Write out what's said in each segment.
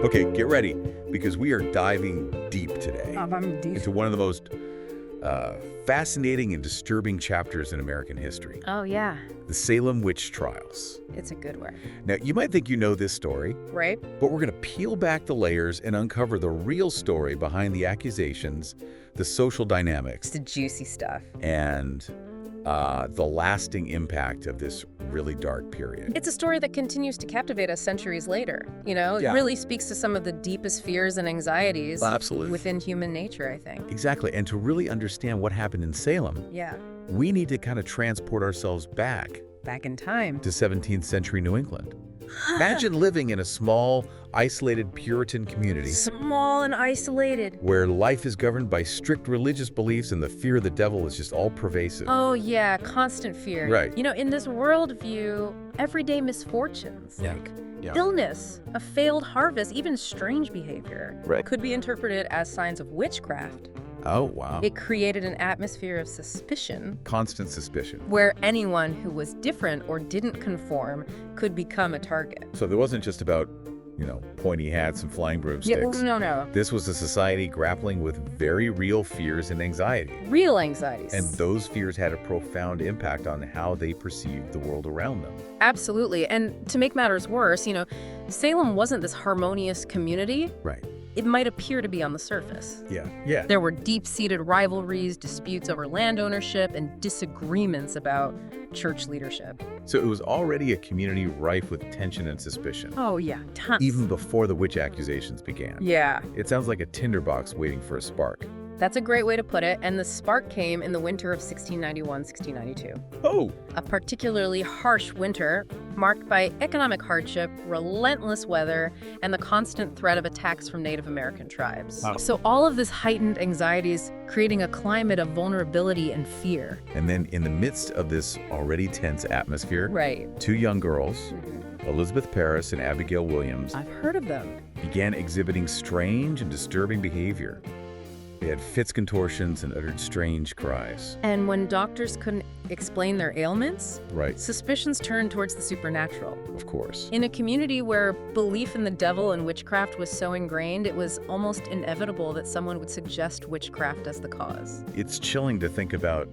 Okay, get ready, because we are diving deep today I'm deep. into one of the most fascinating and disturbing chapters in American history, Oh, yeah. the Salem witch trials. It's a good one. Now, you might think you know this story, Right? but we're going to peel back the layers and uncover the real story behind the accusations, the social dynamics, It's the juicy stuff. and the lasting impact of this really dark period. It's a story that continues to captivate us centuries later. Yeah. It really speaks to some of the deepest fears and anxieties Absolutely. within human nature, I think. Exactly, and to really understand what happened in Salem, Yeah. we need to kind of transport ourselves back Back in time. to 17th century New England. Imagine living in a small, isolated Puritan community Small and isolated. where life is governed by strict religious beliefs and the fear of the devil is just all pervasive. Oh, yeah. Constant fear. Right. In this worldview, everyday misfortunes, Yeah. like Yeah. illness, a failed harvest, even strange behavior, Right. could be interpreted as signs of witchcraft. Oh, wow. It created an atmosphere of suspicion Constant suspicion. where anyone who was different or didn't conform could become a target. So there wasn't just about, pointy hats and flying broomsticks. No. This was a society grappling with very real fears and anxiety. Real anxieties. And those fears had a profound impact on how they perceived the world around them. Absolutely. And to make matters worse, Salem wasn't this harmonious community. Right. It might appear to be on the surface. Yeah. There were deep-seated rivalries, disputes over land ownership, and disagreements about church leadership. So it was already a community rife with tension and suspicion, Oh, yeah, tons. even before the witch accusations began. Yeah, It sounds like a tinderbox waiting for a spark. that's a great way to put it. And the spark came in the winter of 1691-1692. Oh! A particularly harsh winter marked by economic hardship, relentless weather, and the constant threat of attacks from Native American tribes. Wow. So all of this heightened anxieties creating a climate of vulnerability and fear. And then in the midst of this already tense atmosphere, Right. two young girls, Elizabeth Parris and Abigail Williams, I've heard of them. began exhibiting strange and disturbing behavior. They had fits, contortions, and uttered strange cries. And when doctors couldn't explain their ailments, Right, suspicions turned towards the supernatural. of course. In a community where belief in the devil and witchcraft was so ingrained, it was almost inevitable that someone would suggest witchcraft as the cause. It's chilling to think about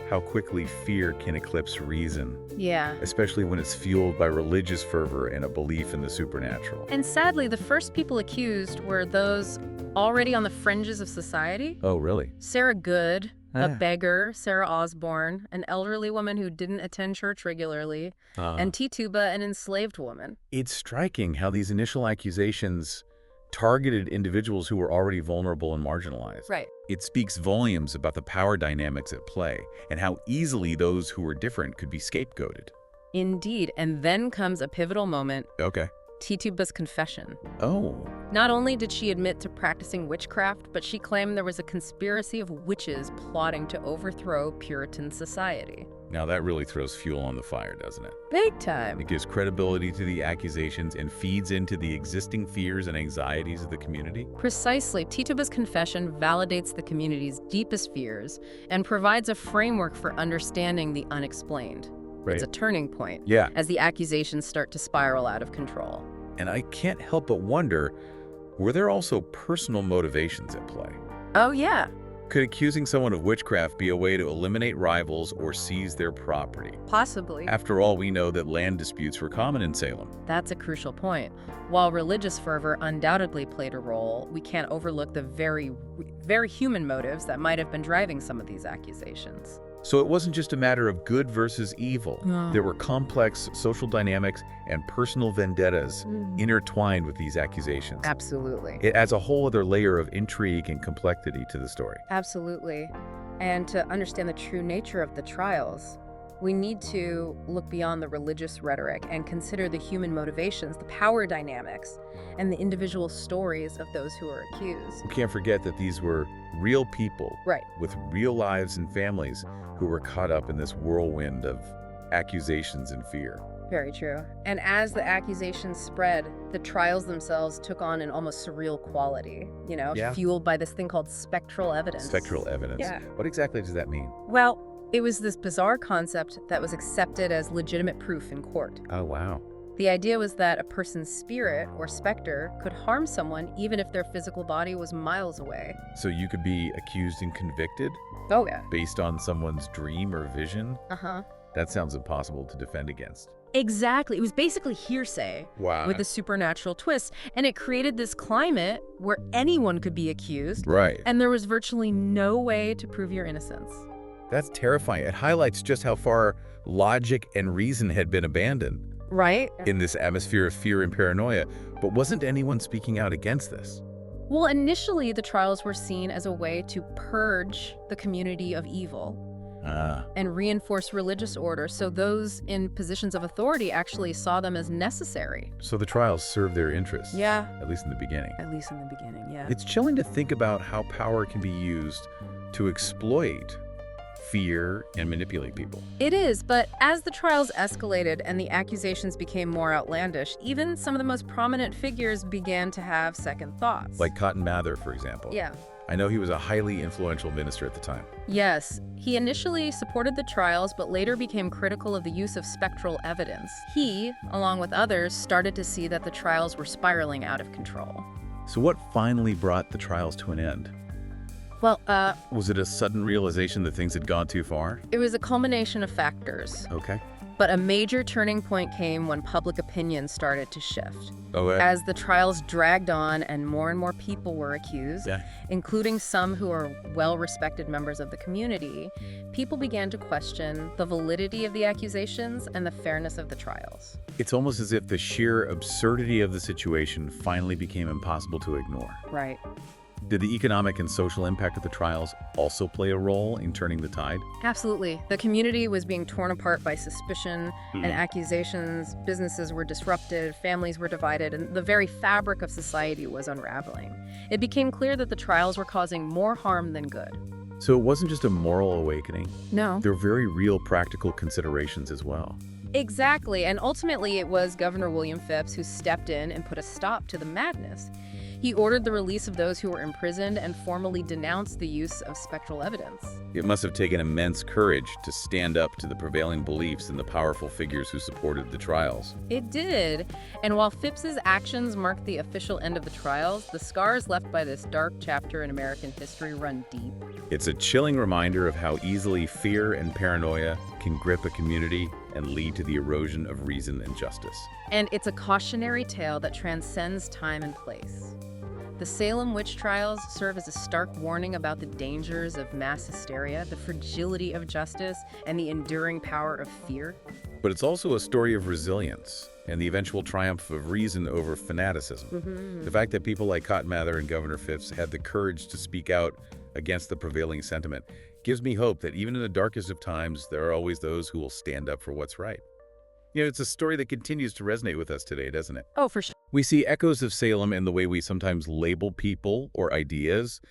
how quickly fear can eclipse reason, Yeah. especially when it's fueled by religious fervor and a belief in the supernatural. And sadly, the first people accused were those already on the fringes of society. Oh, really? Sarah Good, Ah. a beggar, Sarah Osborne, an elderly woman who didn't attend church regularly, and Tituba, an enslaved woman. It's striking how these initial accusations targeted individuals who were already vulnerable and marginalized. Right. It speaks volumes about the power dynamics at play and how easily those who were different could be scapegoated. Indeed. And then comes a pivotal moment, Okay. Tituba's confession. Oh, Not only did she admit to practicing witchcraft, but she claimed there was a conspiracy of witches plotting to overthrow Puritan society. now that really throws fuel on the fire, doesn't it? Big time. It gives credibility to the accusations and feeds into the existing fears and anxieties of the community. Precisely, Tituba's confession validates the community's deepest fears and provides a framework for understanding the unexplained. It's a turning point Yeah, as the accusations start to spiral out of control. and I can't help but wonder, were there also personal motivations at play? Oh, yeah. Could accusing someone of witchcraft be a way to eliminate rivals or seize their property? Possibly. After all, we know that land disputes were common in Salem. That's a crucial point. While religious fervor undoubtedly played a role, we can't overlook the very human motives that might have been driving some of these accusations. So it wasn't just a matter of good versus evil. No. There were complex social dynamics and personal vendettas intertwined with these accusations. Absolutely. It adds a whole other layer of intrigue and complexity to the story. Absolutely. And to understand the true nature of the trials, we need to look beyond the religious rhetoric and consider the human motivations, the power dynamics, and the individual stories of those who are accused. We can't forget that these were real people Right. with real lives and families who were caught up in this whirlwind of accusations and fear. Very true. And as the accusations spread, the trials themselves took on an almost surreal quality, Yeah. fueled by this thing called spectral evidence. Spectral evidence. Yeah. What exactly does that mean? Well, it was this bizarre concept that was accepted as legitimate proof in court. Oh, wow. The idea was that a person's spirit, or specter, could harm someone even if their physical body was miles away. So you could be accused and convicted Oh, yeah. based on someone's dream or vision? Uh-huh. That sounds impossible to defend against. Exactly. It was basically hearsay Wow. with a supernatural twist, and it created this climate where anyone could be accused, Right. and there was virtually no way to prove your innocence. That's terrifying. It highlights just how far logic and reason had been abandoned Right? in this atmosphere of fear and paranoia. But wasn't anyone speaking out against this? Well, initially, the trials were seen as a way to purge the community of evil and reinforce religious order, so those in positions of authority actually saw them as necessary. So the trials served their interests. Yeah. At least in the beginning. At least in the beginning, yeah. It's chilling to think about how power can be used to exploit fear and manipulate people. It is, but as the trials escalated and the accusations became more outlandish, even some of the most prominent figures began to have second thoughts. Like Cotton Mather, for example. Yeah. I know he was a highly influential minister at the time. Yes, he initially supported the trials, but later became critical of the use of spectral evidence. He, along with others, started to see that the trials were spiraling out of control. So what finally brought the trials to an end? Well, Was it a sudden realization that things had gone too far? it was a culmination of factors, Okay. but a major turning point came when public opinion started to shift. Okay. As the trials dragged on and more people were accused, Yeah. including some who are well-respected members of the community, people began to question the validity of the accusations and the fairness of the trials. It's almost as if the sheer absurdity of the situation finally became impossible to ignore. Right. Did the economic and social impact of the trials also play a role in turning the tide? Absolutely. The community was being torn apart by suspicion and Mhm. accusations. Businesses were disrupted, families were divided, and the very fabric of society was unraveling. It became clear that the trials were causing more harm than good. So it wasn't just a moral awakening. No. There were very real practical considerations as well. Exactly, and ultimately it was Governor William Phipps who stepped in and put a stop to the madness. He ordered the release of those who were imprisoned and formally denounced the use of spectral evidence. It must have taken immense courage to stand up to the prevailing beliefs and the powerful figures who supported the trials. It did, and while Phipps's actions marked the official end of the trials, the scars left by this dark chapter in American history run deep. It's a chilling reminder of how easily fear and paranoia can grip a community and lead to the erosion of reason and justice. And it's a cautionary tale that transcends time and place. The Salem witch trials serve as a stark warning about the dangers of mass hysteria, the fragility of justice, and the enduring power of fear. But it's also a story of resilience and the eventual triumph of reason over fanaticism. The fact that people like Cotton Mather and Governor Phipps had the courage to speak out against the prevailing sentiment gives me hope that even in the darkest of times, there are always those who will stand up for what's right. You know, it's a story that continues to resonate with us today, doesn't it? Oh, for sure. We see echoes of Salem in the way we sometimes label people or ideas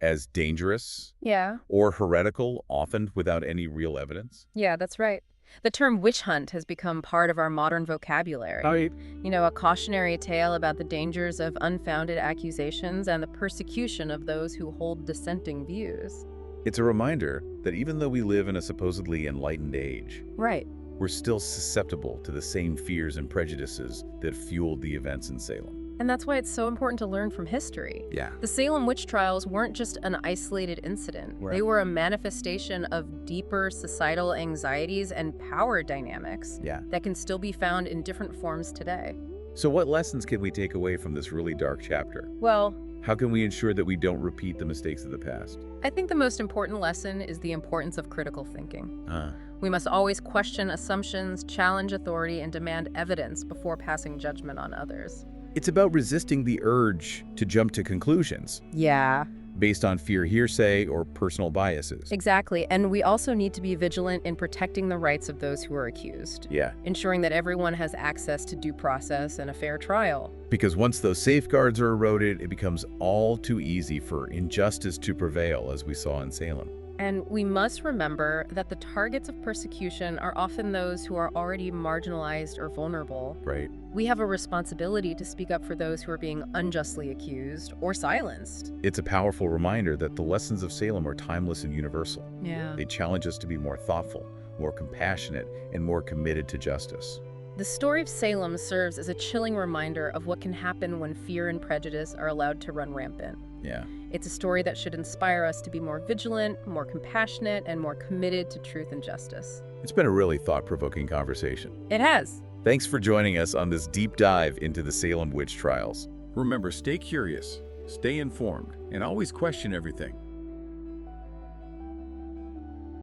as dangerous Yeah. or heretical, often without any real evidence. Yeah, that's right. The term witch hunt has become part of our modern vocabulary. You know, a cautionary tale about the dangers of unfounded accusations and the persecution of those who hold dissenting views. It's a reminder that even though we live in a supposedly enlightened age, Right. we're still susceptible to the same fears and prejudices that fueled the events in Salem. And that's why it's so important to learn from history. Yeah. The Salem witch trials weren't just an isolated incident. Right. They were a manifestation of deeper societal anxieties and power dynamics Yeah. that can still be found in different forms today. So what lessons can we take away from this really dark chapter? Well, How can we ensure that we don't repeat the mistakes of the past? I think the most important lesson is the importance of critical thinking. Uh, We must always question assumptions, challenge authority, and demand evidence before passing judgment on others. It's about resisting the urge to jump to conclusions Yeah, based on fear, hearsay, or personal biases. exactly. And we also need to be vigilant in protecting the rights of those who are accused, Yeah, ensuring that everyone has access to due process and a fair trial. because once those safeguards are eroded, it becomes all too easy for injustice to prevail, as we saw in Salem. And we must remember that the targets of persecution are often those who are already marginalized or vulnerable. Right. We have a responsibility to speak up for those who are being unjustly accused or silenced. It's a powerful reminder that the lessons of Salem are timeless and universal. Yeah. They challenge us to be more thoughtful, more compassionate, and more committed to justice. The story of Salem serves as a chilling reminder of what can happen when fear and prejudice are allowed to run rampant. Yeah. It's a story that should inspire us to be more vigilant, more compassionate, and more committed to truth and justice. It's been a really thought-provoking conversation. It has. Thanks for joining us on this deep dive into the Salem witch trials. Remember, stay curious, stay informed, and always question everything.